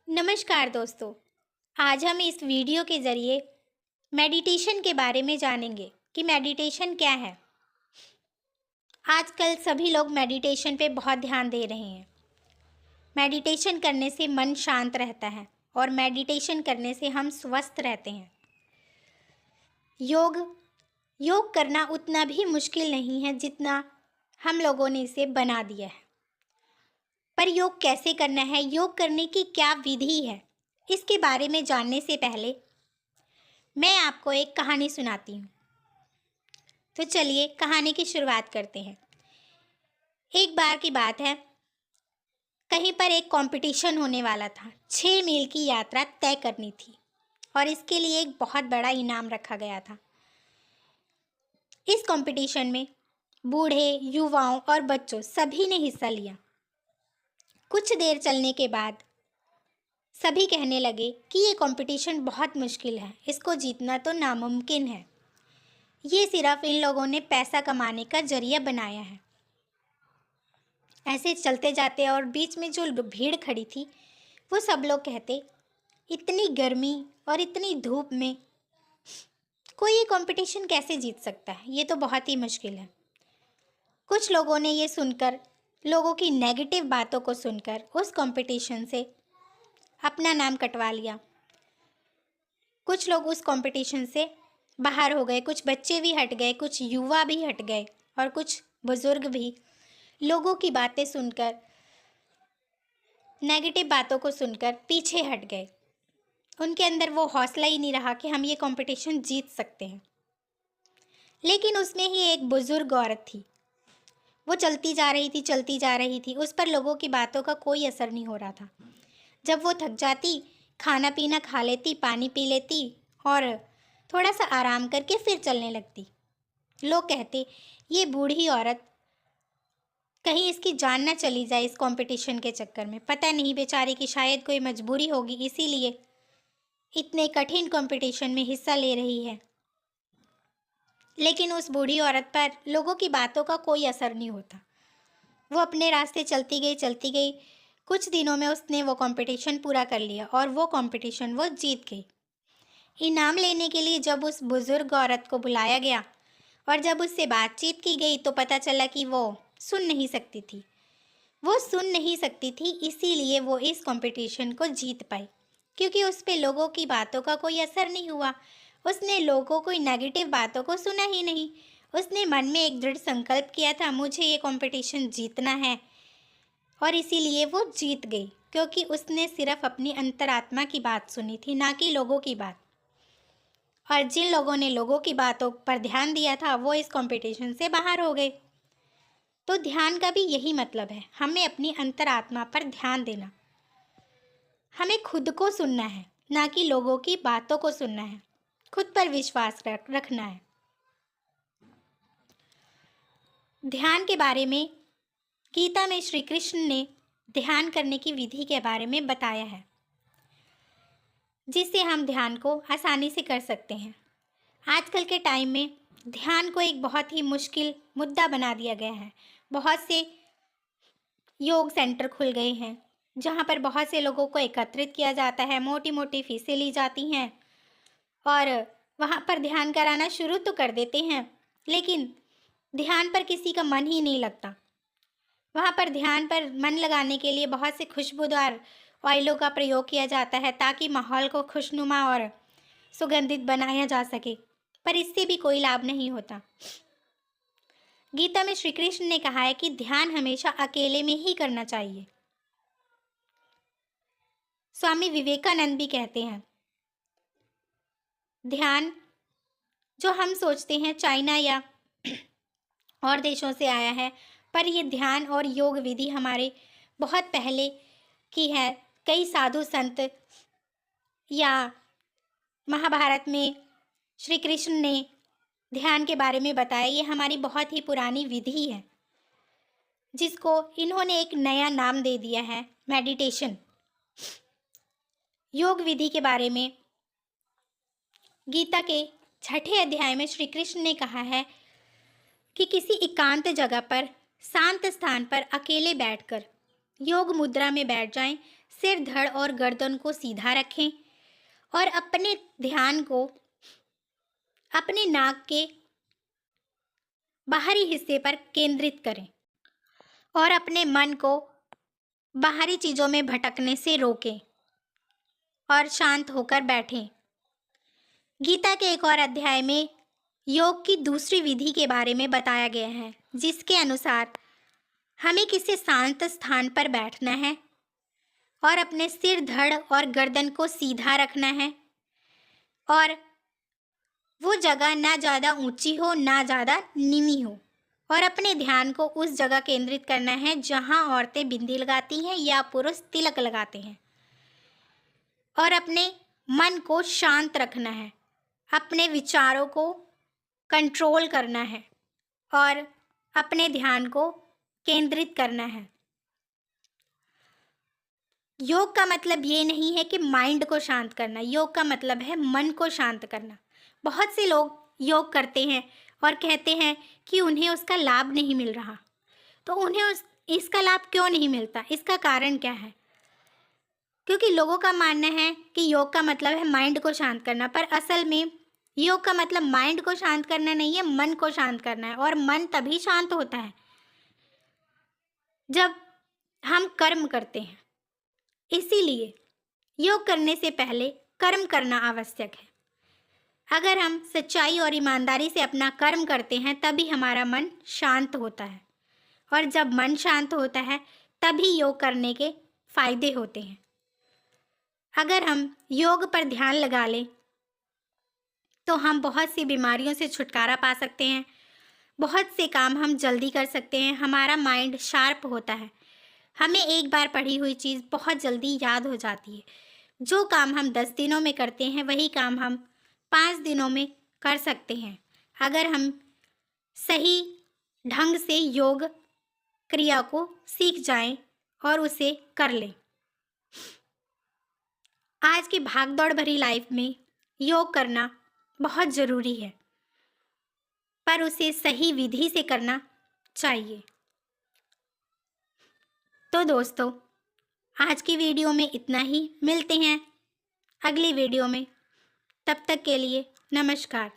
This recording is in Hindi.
नमस्कार दोस्तों। आज हम इस वीडियो के ज़रिए मेडिटेशन के बारे में जानेंगे कि मेडिटेशन क्या है। आजकल सभी लोग मेडिटेशन पे बहुत ध्यान दे रहे हैं। मेडिटेशन करने से मन शांत रहता है और मेडिटेशन करने से हम स्वस्थ रहते हैं। योग योग करना उतना भी मुश्किल नहीं है जितना हम लोगों ने इसे बना दिया है। पर योग कैसे करना है, योग करने की क्या विधि है, इसके बारे में जानने से पहले मैं आपको एक कहानी सुनाती हूँ। तो चलिए कहानी की शुरुआत करते हैं। एक बार की बात है, कहीं पर एक कंपटीशन होने वाला था। 6 मील की यात्रा तय करनी थी और इसके लिए एक बहुत बड़ा इनाम रखा गया था। इस कंपटीशन में बूढ़े, युवाओं और बच्चों सभी ने हिस्सा लिया। कुछ देर चलने के बाद सभी कहने लगे कि ये कंपटीशन बहुत मुश्किल है, इसको जीतना तो नामुमकिन है। ये सिर्फ इन लोगों ने पैसा कमाने का जरिया बनाया है। ऐसे चलते जाते और बीच में जो भीड़ खड़ी थी वो सब लोग कहते, इतनी गर्मी और इतनी धूप में कोई ये कंपटीशन कैसे जीत सकता है, ये तो बहुत ही मुश्किल है। कुछ लोगों ने ये सुनकर, लोगों की नेगेटिव बातों को सुनकर उस कंपटीशन से अपना नाम कटवा लिया। कुछ लोग उस कंपटीशन से बाहर हो गए, कुछ बच्चे भी हट गए, कुछ युवा भी हट गए और कुछ बुजुर्ग भी लोगों की बातें सुनकर, नेगेटिव बातों को सुनकर पीछे हट गए। उनके अंदर वो हौसला ही नहीं रहा कि हम ये कंपटीशन जीत सकते हैं। लेकिन उसमें ही एक बुजुर्ग औरत थी। वो चलती जा रही थी। उस पर लोगों की बातों का कोई असर नहीं हो रहा था। जब वो थक जाती, खाना पीना खा लेती, पानी पी लेती और थोड़ा सा आराम करके फिर चलने लगती। लोग कहते, ये बूढ़ी औरत, कहीं इसकी जान ना चली जाए इस कंपटीशन के चक्कर में। पता नहीं बेचारी की शायद कोई मजबूरी होगी, इसीलिए इतने कठिन कंपटीशन में हिस्सा ले रही है। लेकिन उस बूढ़ी औरत पर लोगों की बातों का कोई असर नहीं होता। वो अपने रास्ते चलती गई। कुछ दिनों में उसने वो कंपटीशन पूरा कर लिया और वो कंपटीशन वो जीत गई। इनाम लेने के लिए जब उस बुजुर्ग औरत को बुलाया गया और जब उससे बातचीत की गई तो पता चला कि वो सुन नहीं सकती थी। इसीलिए वो इस कंपटीशन को जीत पाई, क्योंकि उस पे लोगों की बातों का कोई असर नहीं हुआ। उसने लोगों कोई नेगेटिव बातों को सुना ही नहीं। उसने मन में एक दृढ़ संकल्प किया था, मुझे ये कंपटीशन जीतना है, और इसीलिए वो जीत गई, क्योंकि उसने सिर्फ अपनी अंतरात्मा की बात सुनी थी, ना कि लोगों की बात। और जिन लोगों ने लोगों की बातों पर ध्यान दिया था वो इस कंपटीशन से बाहर हो गए। तो ध्यान का भी यही मतलब है, हमें अपनी अंतरात्मा पर ध्यान देना। हमें खुद को सुनना है, ना कि लोगों की बातों को सुनना है। खुद पर विश्वास रखना है। ध्यान के बारे में गीता में श्री कृष्ण ने ध्यान करने की विधि के बारे में बताया है, जिससे हम ध्यान को आसानी से कर सकते हैं। आजकल के टाइम में ध्यान को एक बहुत ही मुश्किल मुद्दा बना दिया गया है। बहुत से योग सेंटर खुल गए हैं जहाँ पर बहुत से लोगों को एकत्रित किया जाता है, मोटी मोटी फीसें ली जाती हैं और वहाँ पर ध्यान कराना शुरू तो कर देते हैं, लेकिन ध्यान पर किसी का मन ही नहीं लगता। वहाँ पर ध्यान पर मन लगाने के लिए बहुत से खुशबूदार ऑयलों का प्रयोग किया जाता है ताकि माहौल को खुशनुमा और सुगंधित बनाया जा सके, पर इससे भी कोई लाभ नहीं होता। गीता में श्री कृष्ण ने कहा है कि ध्यान हमेशा अकेले में ही करना चाहिए। स्वामी विवेकानंद भी कहते हैं, ध्यान जो हम सोचते हैं चाइना या और देशों से आया है, पर ये ध्यान और योग विधि हमारे बहुत पहले की है। कई साधु संत या महाभारत में श्री कृष्ण ने ध्यान के बारे में बताया। ये हमारी बहुत ही पुरानी विधि है, जिसको इन्होंने एक नया नाम दे दिया है, मेडिटेशन। योग विधि के बारे में गीता के 6ठे अध्याय में श्री कृष्ण ने कहा है कि किसी एकांत जगह पर, शांत स्थान पर अकेले बैठकर योग मुद्रा में बैठ जाएं, सिर धड़ और गर्दन को सीधा रखें और अपने ध्यान को अपने नाक के बाहरी हिस्से पर केंद्रित करें और अपने मन को बाहरी चीज़ों में भटकने से रोकें और शांत होकर बैठें। गीता के एक और अध्याय में योग की दूसरी विधि के बारे में बताया गया है, जिसके अनुसार हमें किसी शांत स्थान पर बैठना है और अपने सिर धड़ और गर्दन को सीधा रखना है और वो जगह ना ज़्यादा ऊंची हो ना ज़्यादा नीवी हो और अपने ध्यान को उस जगह केंद्रित करना है जहाँ औरतें बिंदी लगाती हैं या पुरुष तिलक लगाते हैं और अपने मन को शांत रखना है, अपने विचारों को कंट्रोल करना है और अपने ध्यान को केंद्रित करना है। योग का मतलब ये नहीं है कि माइंड को शांत करना, योग का मतलब है मन को शांत करना। बहुत से लोग योग करते हैं और कहते हैं कि उन्हें उसका लाभ नहीं मिल रहा, तो उन्हें इसका लाभ क्यों नहीं मिलता, इसका कारण क्या है? क्योंकि लोगों का मानना है कि योग का मतलब है माइंड को शांत करना, पर असल में योग का मतलब माइंड को शांत करना नहीं है, मन को शांत करना है। और मन तभी शांत होता है जब हम कर्म करते हैं। इसीलिए योग करने से पहले कर्म करना आवश्यक है। अगर हम सच्चाई और ईमानदारी से अपना कर्म करते हैं तभी हमारा मन शांत होता है, और जब मन शांत होता है तभी योग करने के फायदे होते हैं। अगर हम योग पर ध्यान लगा लें तो हम बहुत सी बीमारियों से छुटकारा पा सकते हैं, बहुत से काम हम जल्दी कर सकते हैं, हमारा माइंड शार्प होता है, हमें एक बार पढ़ी हुई चीज़ बहुत जल्दी याद हो जाती है। जो काम हम 10 दिनों में करते हैं वही काम हम 5 दिनों में कर सकते हैं, अगर हम सही ढंग से योग क्रिया को सीख जाएं और उसे कर लें। आज की भागदौड़ भरी लाइफ में योग करना बहुत ज़रूरी है, पर उसे सही विधि से करना चाहिए। तो दोस्तों, आज की वीडियो में इतना ही। मिलते हैं अगली वीडियो में, तब तक के लिए नमस्कार।